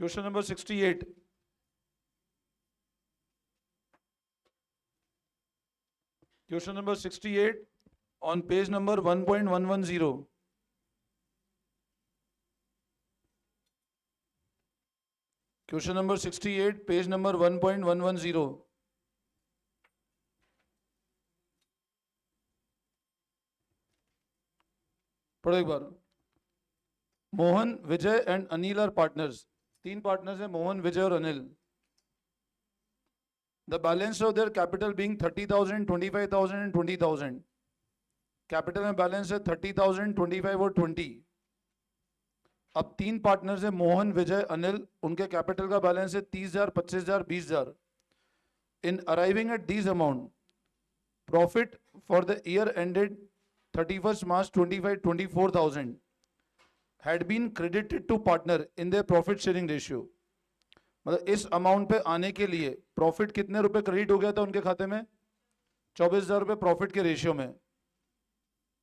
Question number 68. Question number 68 on page number 1.110. Question number 68, page number 1.110. पढ़ो एक बार. मोहन, विजय and Anil are partners. तीन partners हैं, मोहन, विजय और Anil. The balance of their capital being 30,000, 25,000 and 20,000. Capital में balance है 30,000, 25 और 20. अब तीन पार्टनर्स है, मोहन, विजय, अनिल. उनके कैपिटल का बैलेंस है 30,000, 25,000, 20,000. In arriving at these amount, profit for the year ended 31st March 25, 24,000 had been credited to partner in their profit sharing ratio. मतलब इस अमाउंट पे आने के लिए प्रॉफिट कितने रुपए क्रेडिट हो गया था उनके खाते में? 24,000 रुपए प्रॉफिट के रेशियो में.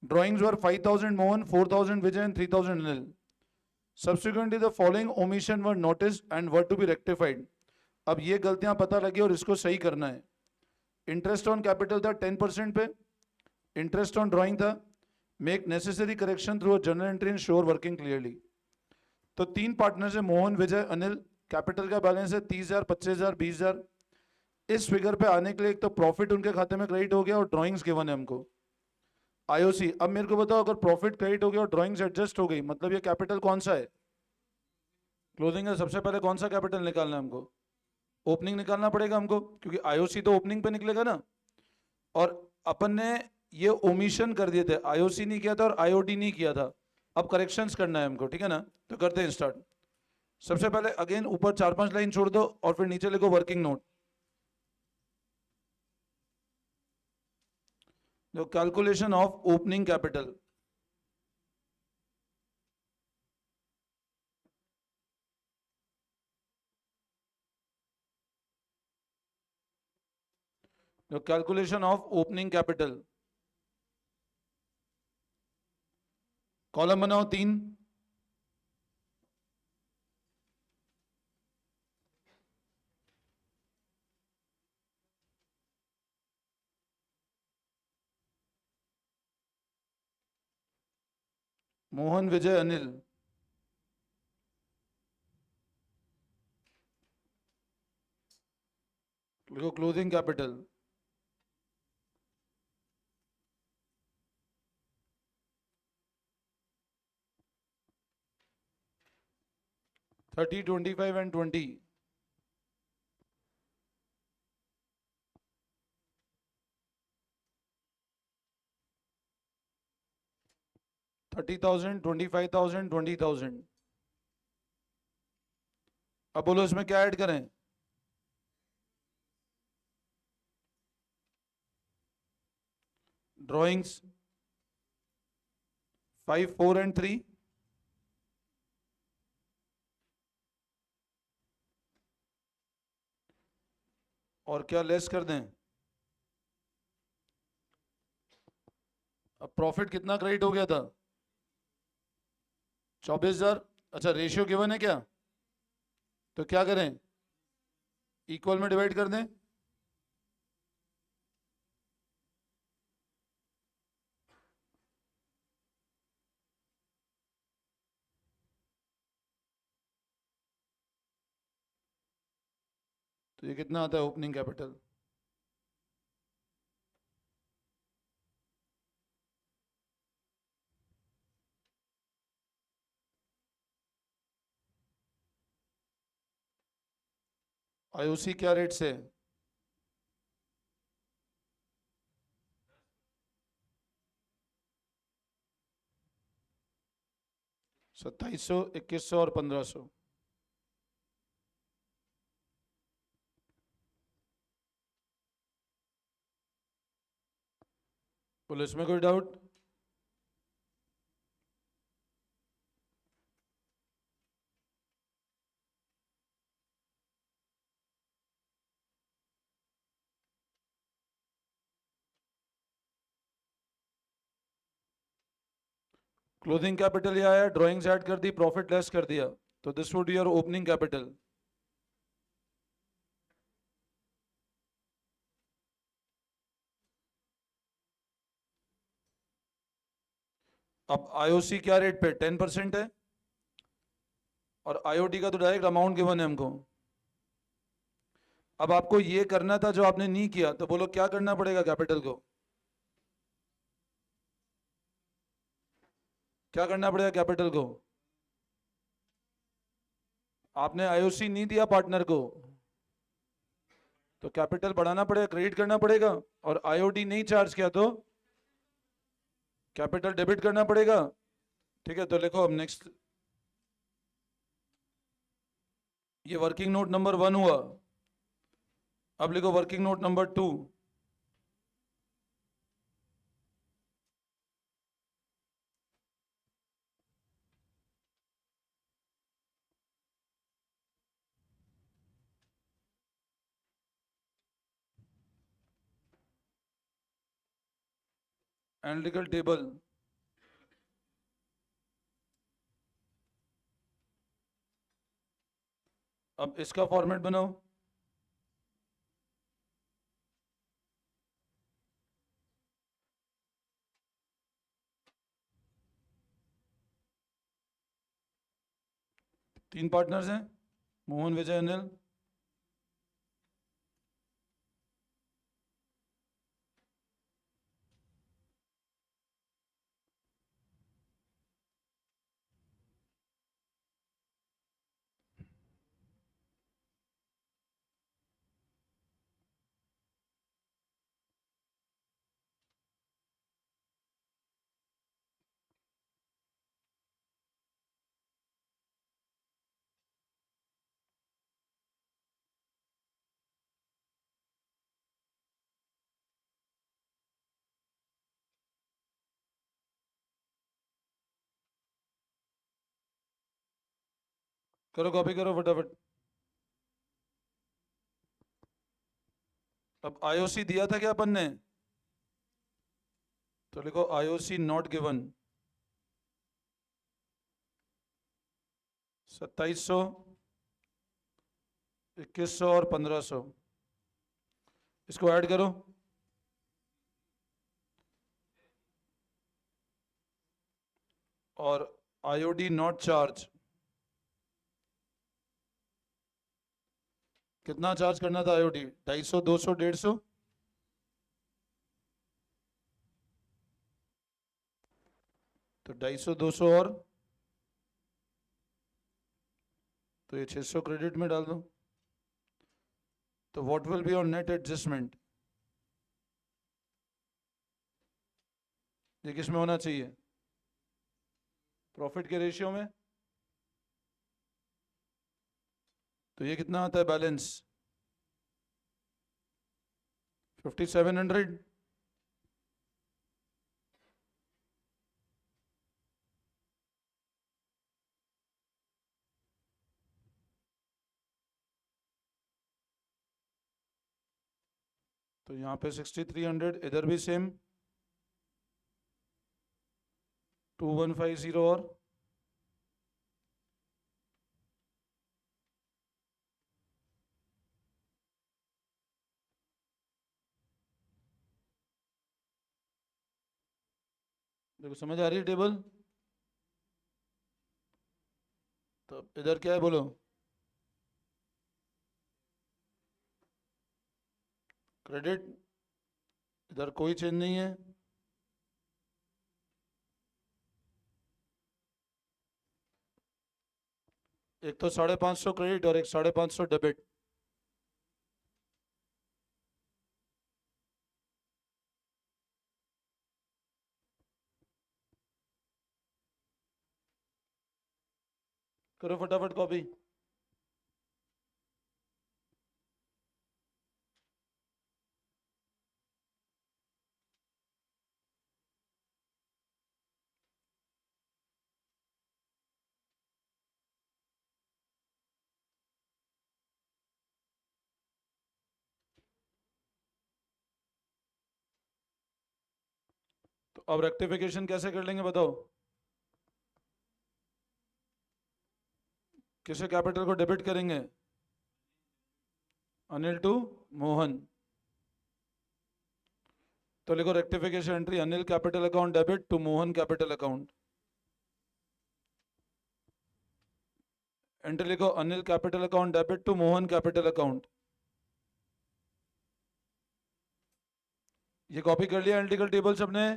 Drawings were 5,000 Mohan, 4,000 Vijay and 3,000 Anil. Subsequently the following omission were notice and were to be rectified. अब ये गलतियां पता लगी और इसको सही करना है. इंटरेस्ट ऑन कैपिटल था 10% पे. इंटरेस्ट ऑन ड्रॉइंग था. Make necessary correction through a journal entry and sure working clearly. तो तीन पार्टनर्स है, मोहन, विजय, अनिल. कैपिटल का बैलेंस है 30,000, 25,000, 20,000. इस फिगर पे आने के लिए एक तो प्रॉफिट उनके खाते में क्रेडिट हो गया और ड्राइंग्स गिवन है हमको. आईओसी. अब मेरे को बताओ, अगर प्रॉफिट क्रेडिट हो गया और ड्राइंग्स एडजस्ट हो गई, मतलब ये कैपिटल कौन सा है? क्लोजिंग है. सबसे पहले कौन सा कैपिटल निकालना है हमको? ओपनिंग निकालना पड़ेगा हमको, क्योंकि आईओसी तो ओपनिंग पे निकलेगा ना. और अपन ने ये ओमिशन कर दिए थे, आईओसी नहीं किया था और आईओडी नहीं किया था. अब करेक्शंस करना है हमको, ठीक है ना. तो करते हैं स्टार्ट. सबसे पहले अगेन ऊपर 4-5 लाइन छोड़ दो और फिर नीचे लिखो working note. The calculation of opening capital. The calculation of opening capital. Column बनाओ 3. मोहन, विजय, अनिल. लिखो क्लोजिंग कैपिटल. $30, 25 and 20. 30,000, 25,000, 20,000. अब बोलो इसमें क्या ऐड करें? Drawings 5, 4 and 3. और क्या लेस कर दें? अब प्रॉफिट कितना क्रेडिट हो गया था? 24,000. अच्छा, रेशियो गिवन है क्या? तो क्या करें? इक्वल में डिवाइड कर दें. तो ये कितना आता है ओपनिंग कैपिटल? आईओसी क्या रेट से? 2,700, 2,100 और 1,500. बोलो इसमें कोई डाउट? क्लोजिंग कैपिटल ये आया, ड्राइंग्स ऐड कर दी, प्रॉफिट लेस कर दिया. तो this would your opening capital. अब आईओसी क्या रेट पे 10% है, और आईओटी का तो डायरेक्ट अमाउंट गिवन है हमको। अब आपको ये करना था जो आपने नहीं किया, तो बोलो क्या करना पड़ेगा कैपिटल को, क्या करना पड़ेगा कैपिटल को। आपने आईओसी नहीं दिया पार्टनर को, तो कैपिटल बढ़ाना पड़ेगा, क्रेडिट करना पड़ेगा। और आईओटी नहीं चार्ज किया तो कैपिटल डेबिट करना पड़ेगा। ठीक है, तो लिखो अब नेक्स्ट, ये वर्किंग नोट नंबर 1 हुआ। अब लिखो working note number 2। Analytical table. अब इसका फॉर्मेट बनाओ। तीन पार्टनर्स हैं, मोहन, विजय, अनिल। करो, कॉपी करो फटाफट। अब आईओसी दिया था क्या अपन ने, तो लिखो आईओसी नॉट गिवन 2700, 2100 और 1500। इसको ऐड करो। और आईओडी नॉट चार्ज, कितना चार्ज करना था आईओडी, 250, 200, 150। तो 250, 200 और, तो ये 600 क्रेडिट में डाल दो। तो what will be your net adjustment, ये किस में होना चाहिए, प्रॉफिट के रेशियो में। तो ये कितना आता है बैलेंस, 5700। तो यहाँ पे 6300, इधर भी सेम 2150 और, देखो समझ आ रही है टेबल। तो इधर क्या है बोलो, क्रेडिट, इधर कोई चेंज नहीं है। एक तो 550 क्रेडिट और एक 550 डेबिट। करो फटाफट कॉपी। तो अब रेक्टिफिकेशन कैसे कर लेंगे बताओ। किसे कैपिटल को डेबिट करेंगे? अनिल टू मोहन। तो लिखो rectification entry, Anil capital account debit to Mohan capital account. Entry लिखो, Anil capital account debit to Mohan capital account. ये कॉपी कर लिया एनालिटिकल टेबल सबने?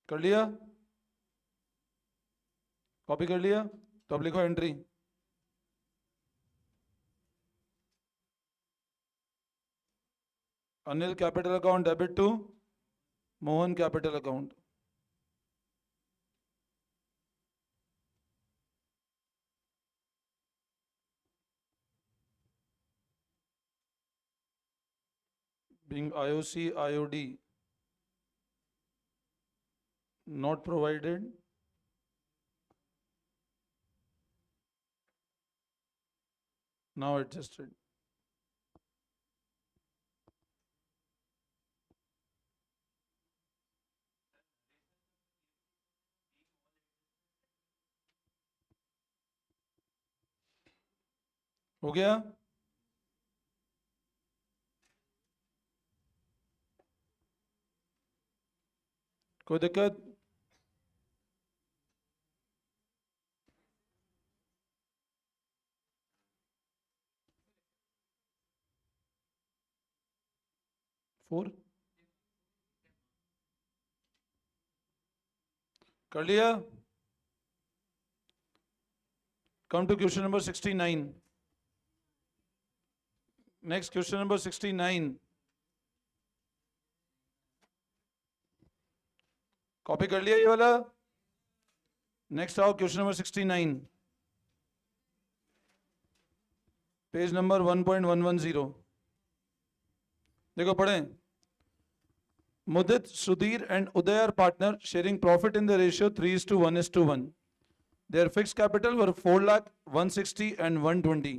कर लिया? कॉपी कर लिया? तो अब लिखो entry, Anil capital account debit to Mohan capital account. being IOC IOD not provided, now adjusted। हो गया? कोई दिक्कत? फोर कर लिया? Come to question number 69। Next question number 69, copy कर लिया ये वाला? नेक्स्ट आओ क्वेश्चन नंबर 69, पेज नंबर 1.110। देखो पढ़ें। Mudit, Sudhir and Uday are partner sharing profit in the ratio 3:1:1. Their fixed capital were 4 lakh, 160 and 120.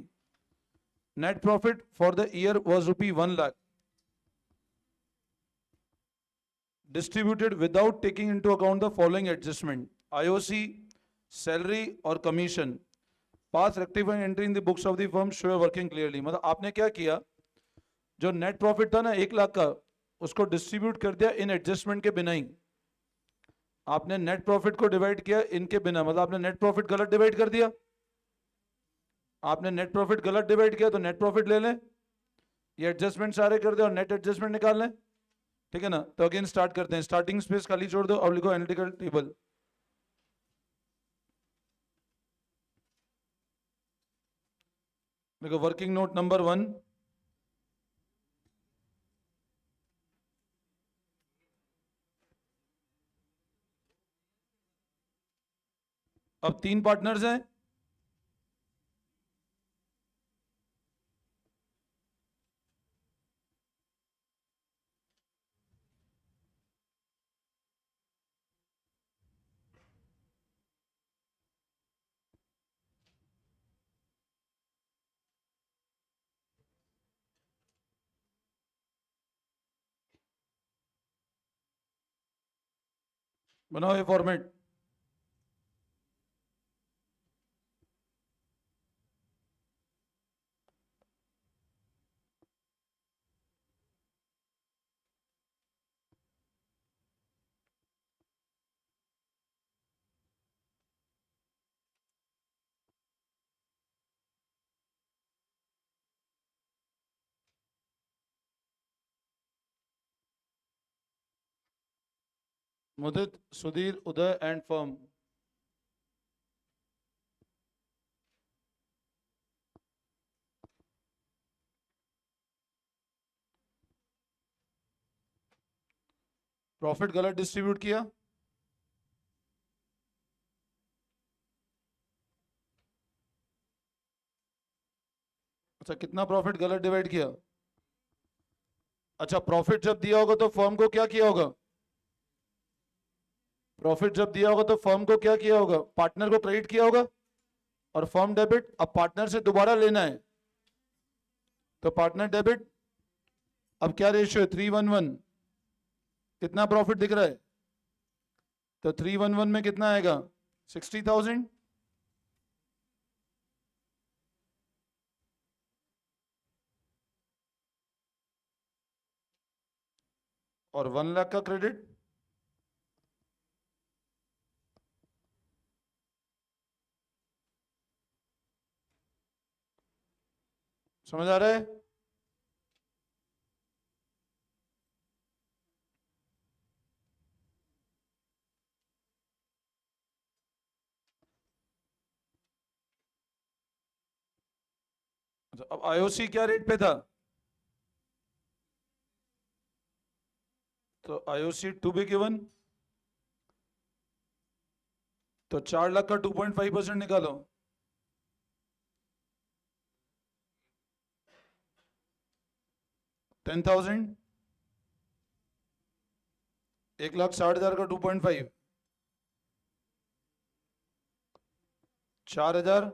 Net profit for the year was rupee 1 lakh. Distributed without taking into account the following adjustment: IOC, salary or commission. Pass rectifying entry in the books of the firm show working clearly. मतलब आपने क्या किया, जो net profit था ना 1 लाख का, उसको distribute कर दिया इन एडजस्टमेंट के बिना ही। आपने नेट प्रॉफिट को डिवाइड किया इनके बिना, मतलब आपने नेट प्रॉफिट गलत डिवाइड कर दिया। आपने नेट प्रॉफिट गलत डिवाइड किया तो नेट प्रॉफिट ले लें, ये एडजस्टमेंट सारे कर दे और नेट एडजस्टमेंट निकाल लें। ठीक है ना? तो अगेन स्टार्ट करते हैं, स्टार्टिंग स्पेस खाली छोड़ दो और लिखो एनालिटिकल टेबल। देखो वर्किंग नोट नंबर 1, अब 3 पार्टनर्स हैं, बनाओ ये format. Mudit, Sudhir, Uday and firm। Profit गलत डिस्ट्रीब्यूट किया, अच्छा, कितना प्रॉफिट गलत डिवाइड किया? अच्छा, प्रॉफिट जब दिया होगा तो फर्म को क्या किया होगा? प्रॉफिट जब दिया होगा तो फर्म को क्या किया होगा? पार्टनर को क्रेडिट किया होगा और फर्म डेबिट। अब पार्टनर से दोबारा लेना है तो पार्टनर डेबिट। अब क्या रेशियो है? 3:1:1। कितना प्रॉफिट दिख रहा है? तो 3:1:1 में कितना आएगा? 60,000। और 1 लाख का क्रेडिट। समझ आ रहा है? अच्छा, अब आईओसी क्या रेट पे था? तो आईओसी टू बी गिवन, तो 4 लाख का 2.5% निकालो। 10,000। 1,60,000 का 2.5, 4,000।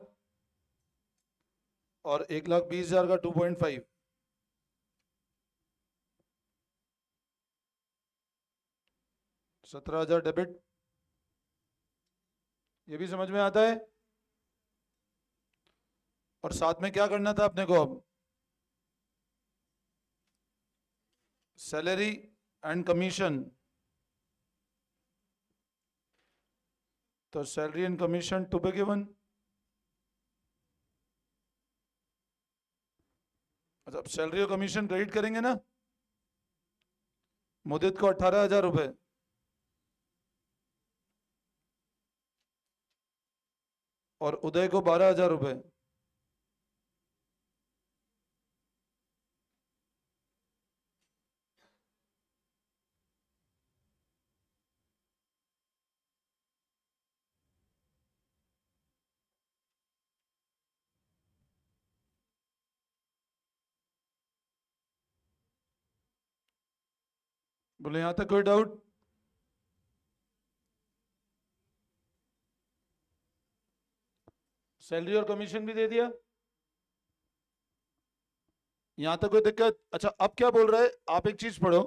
और 1,20,000 का 2.5, 17,000 डेबिट। ये भी समझ में आता है? और साथ में क्या करना था अपने को? अब सैलरी एंड कमीशन। तो salary and commission to be given. अच्छा, अब सैलरी और कमीशन क्रेडिट करेंगे ना। मुदित को 18,000 रुपए, और उदय को 12,000 रुपए। बोले यहां तक कोई डाउट? सैलरी और कमीशन भी दे दिया, यहां तक कोई दिक्कत? अच्छा, अब क्या बोल रहा है? आप एक चीज पढ़ो।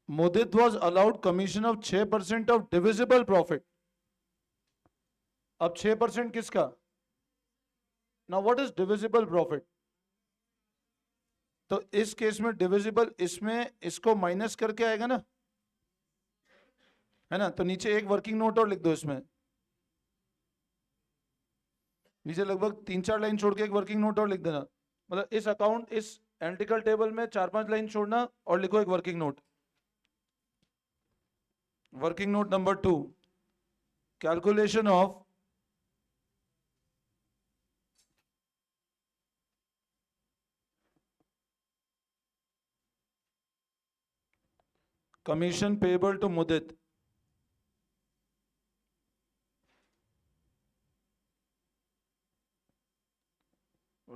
Mudit was allowed commission of 6% of divisible profit. अब 6% किसका? Now what is divisible profit? तो इस केस में डिविजिबल, इसमें इसको माइनस करके आएगा ना, है ना? तो नीचे एक वर्किंग नोट और लिख दो इसमें। नीचे लगभग 3-4 लाइन छोड़ के एक वर्किंग नोट और लिख देना। मतलब इस अकाउंट, इस एनालिटिकल टेबल में 4-5 लाइन छोड़ना और लिखो एक working note. Working note number 2, calculation of commission payable to Mudit.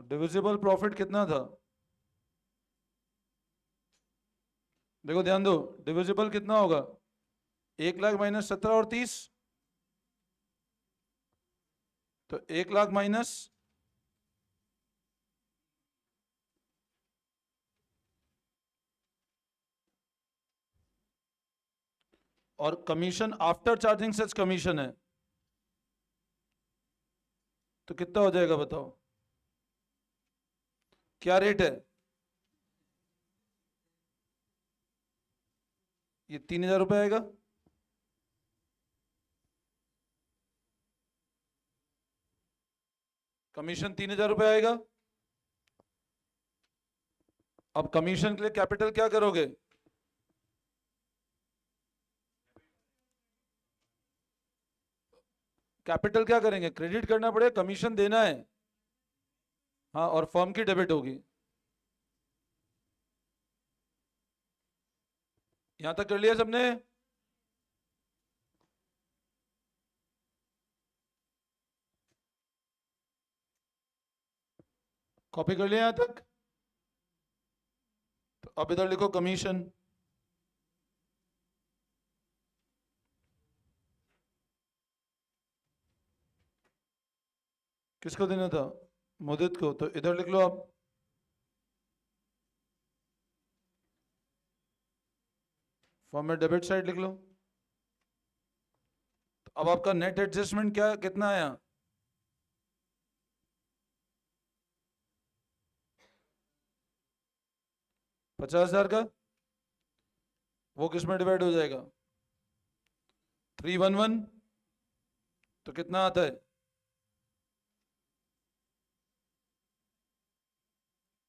Divisible profit कितना था? देखो ध्यान दो, डिविजिबल कितना होगा? 1 लाख माइनस 17 और 30। तो 1 लाख माइनस, और कमीशन आफ्टर चार्जिंग सच कमीशन है, तो कितना हो जाएगा बताओ? क्या रेट है? ये 3,000 रुपए आएगा। कमीशन 3,000 रुपए आएगा। अब कमीशन के लिए कैपिटल क्या करोगे? कैपिटल क्या करेंगे? क्रेडिट करना पड़ेगा, कमीशन देना है। हाँ, और फर्म की डेबिट होगी। यहां तक कर लिया सबने? कॉपी कर लिया यहां तक? तो अब इधर लिखो कमीशन। किसको देना था? मुदित को। तो इधर लिख लो आप फॉर्म में डेबिट साइड लिख लो। तो अब आपका नेट एडजस्टमेंट क्या कितना आया? 50,000 का। वो किस में डिवाइड हो जाएगा? 311। तो कितना आता है?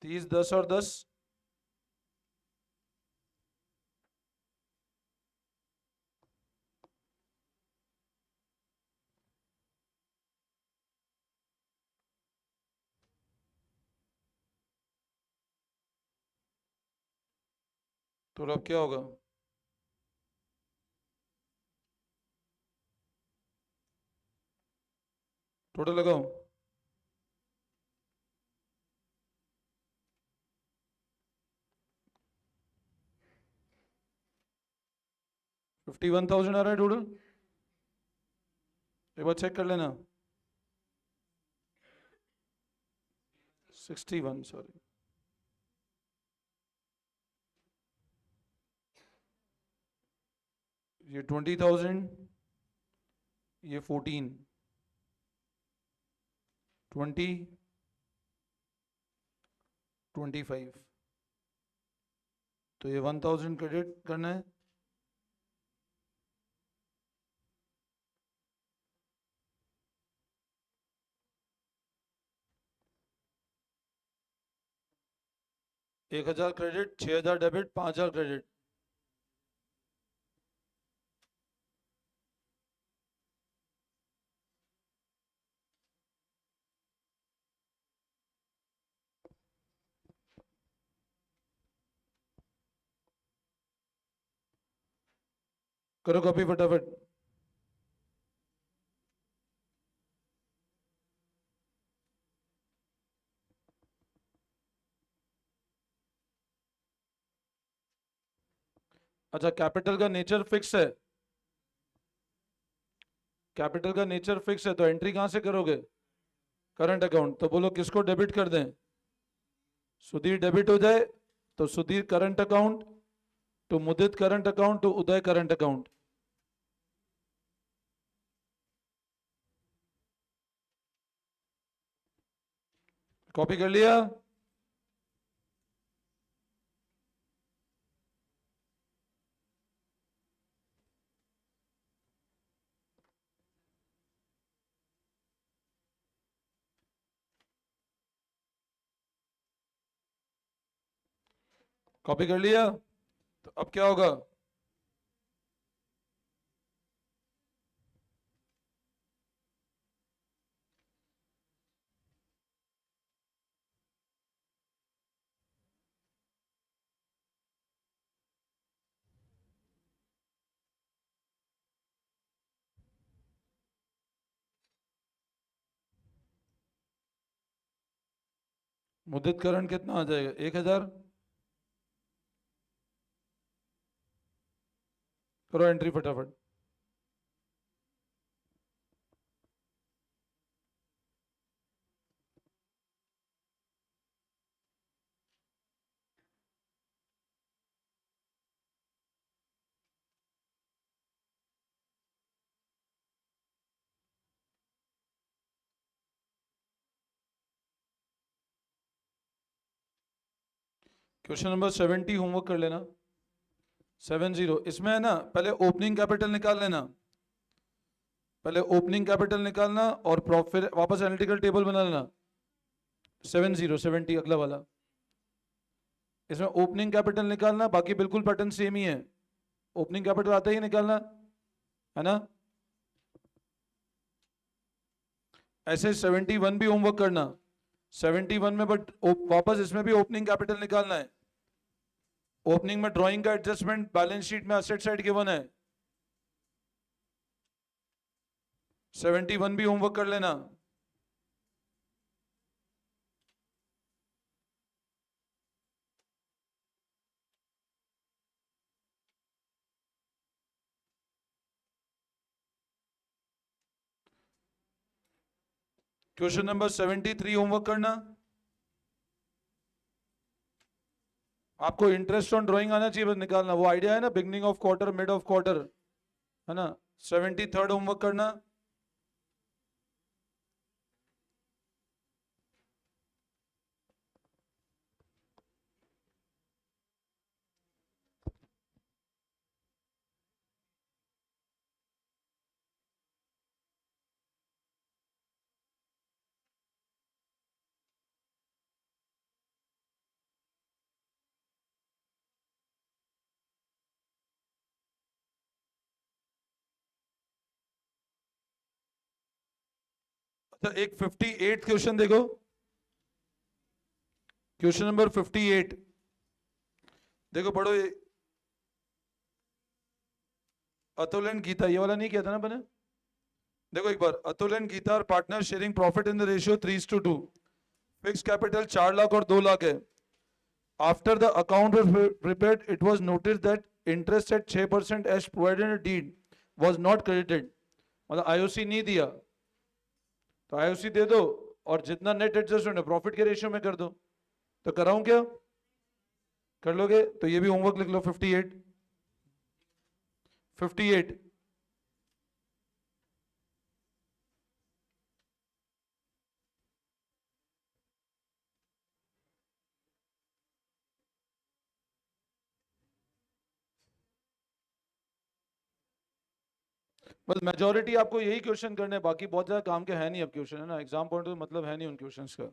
30, 10 और 10। तो अब क्या होगा? टोटल लगाओ। 51,000 आ रहा है टोटल। एक बार चेक कर लेना। 61, सॉरी। ये 20,000, ये 14, 20, 25। तो ये 1,000 क्रेडिट करना है। एक 1,000 क्रेडिट, 6,000 डेबिट, 5,000 क्रेडिट। करो कॉपी फटाफट। अच्छा, कैपिटल का नेचर फिक्स है। कैपिटल का नेचर फिक्स है तो एंट्री कहां से करोगे? Current account. तो बोलो किसको डेबिट कर दें? सुधीर डेबिट हो जाए तो Sudhir current account, to Mudit current account, to Uday current account. Copy कर लिया? कॉपी कर लिया? तो अब क्या होगा? मुदित करंट कितना आ जाएगा? 1,000। करो एंट्री फटाफट। क्वेश्चन नंबर 70 होमवर्क कर लेना। 70 इसमें है ना, पहले ओपनिंग कैपिटल निकाल लेना। पहले ओपनिंग कैपिटल निकालना और फिर वापस एनालिटिकल टेबल बना लेना। 70 अगला वाला। इसमें ओपनिंग कैपिटल निकालना, बाकी बिल्कुल पैटर्न सेम ही है। ओपनिंग कैपिटल आता ही निकालना है ना। ऐसे 71 भी होमवर्क करना। 71 में बट वापस इसमें भी ओपनिंग कैपिटल निकालना है। ओपनिंग में ड्राइंग का एडजस्टमेंट बैलेंस शीट में एसेट साइड गिवन है। 71 भी होमवर्क कर लेना। क्वेश्चन नंबर 73 होमवर्क करना। आपको इंटरेस्ट ऑन ड्राइंग आना चाहिए, बस निकालना। वो आइडिया है ना, beginning of quarter, mid of quarter, है ना। 73rd होमवर्क करना। अच्छा, एक 58 क्वेश्चन देखो। क्वेश्चन नंबर 58 देखो, पढ़ो। ये अतुल एंड गीता, ये वाला नहीं किया था ना मैंने। देखो एक बार, अतुल एंड गीता और partner sharing profit in the ratio 3:2। Fix capital 4 lakh और 2 लाख है। After the account was prepared it was notice that interest at 6% as provided in deed was not credited. मतलब आईओसी नहीं दिया, तो आईओसी दे दो और जितना नेट एडजस्टमेंट है प्रॉफिट के रेशियो में कर दो। तो कराऊं क्या? कर लोगे? तो ये भी होमवर्क लिख लो। 58 बस मेजोरिटी आपको यही क्वेश्चन करने, बाकी बहुत ज्यादा काम के है नहीं अब क्वेश्चन, है ना। एग्जाम पॉइंट तो मतलब है नहीं उन क्वेश्चंस का।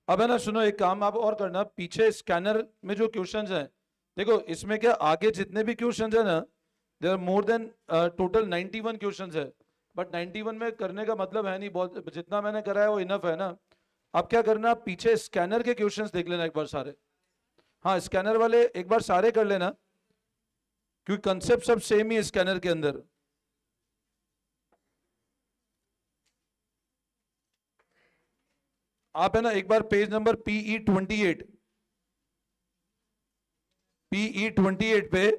अब है ना, सुनो, एक काम आप और करना, पीछे स्कैनर में जो क्वेश्चंस हैं, देखो इसमें क्या आगे जितने भी क्वेश्चंस है ना, there are more than total 91 questions है। बट 91 में करने का मतलब है नहीं, बहुत जितना मैंने करा है वो इनफ है ना। अब क्या करना, पीछे स्कैनर के क्वेश्चंस देख लेना एक बार सारे। हाँ, स्कैनर वाले एक बार सारे कर लेना, क्योंकि कंसेप्ट सब सेम ही है स्कैनर के अंदर। आप है ना एक बार पेज नंबर PE28 पे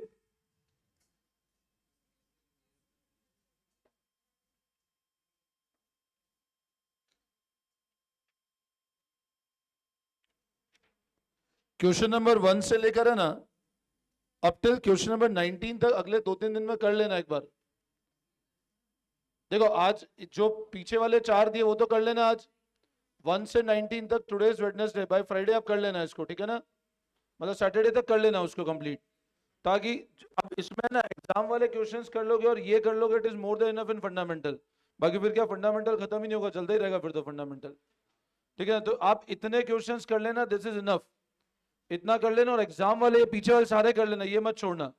क्वेश्चन नंबर 1 से लेकर है ना अब टिल क्वेश्चन नंबर 19 तक अगले 2-3 दिन में कर लेना एक बार। देखो आज जो पीछे वाले 4 दिए वो तो कर लेना आज, 1 से 19 तक। टुडेज वेडनेसडे, बाय फ्राइडे आप कर लेना इसको, ठीक है ना। मतलब सैटरडे तक कर लेना उसको कंप्लीट, ताकि अब इसमें ना एग्जाम वाले क्वेश्चंस कर लोगे और ये कर लोगे, it is more than enough in fundamental. बाकी फिर क्या, फंडामेंटल खत्म ही नहीं होगा, चलता ही रहेगा फिर तो फंडामेंटल, ठीक है ना। तो आप इतने क्वेश्चंस कर लेना, दिस इज इनफ। इतना कर लेना और एग्जाम वाले पीछे वाले सारे कर लेना, ये मत छोड़ना,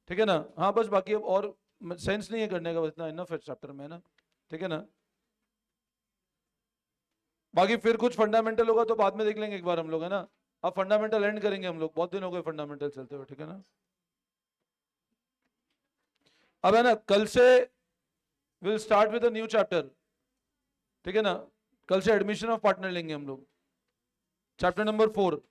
ठीक है ना। हाँ बस बाकी अब और सेंस नहीं है करने का, बस इतना इनफ है चैप्टर में, ना, ठीक है ना। बाकी फिर कुछ फंडामेंटल होगा तो बाद में देख लेंगे एक बार हम लोग, है ना। अब फंडामेंटल एंड करेंगे हम लोग, बहुत दिन हो गए फंडामेंटल चलते हुए, ठीक है ना। अब है ना, कल से will start with a new chapter, ठीक है ना। कल से एडमिशन ऑफ पार्टनर लेंगे हम लोग, चैप्टर नंबर 4।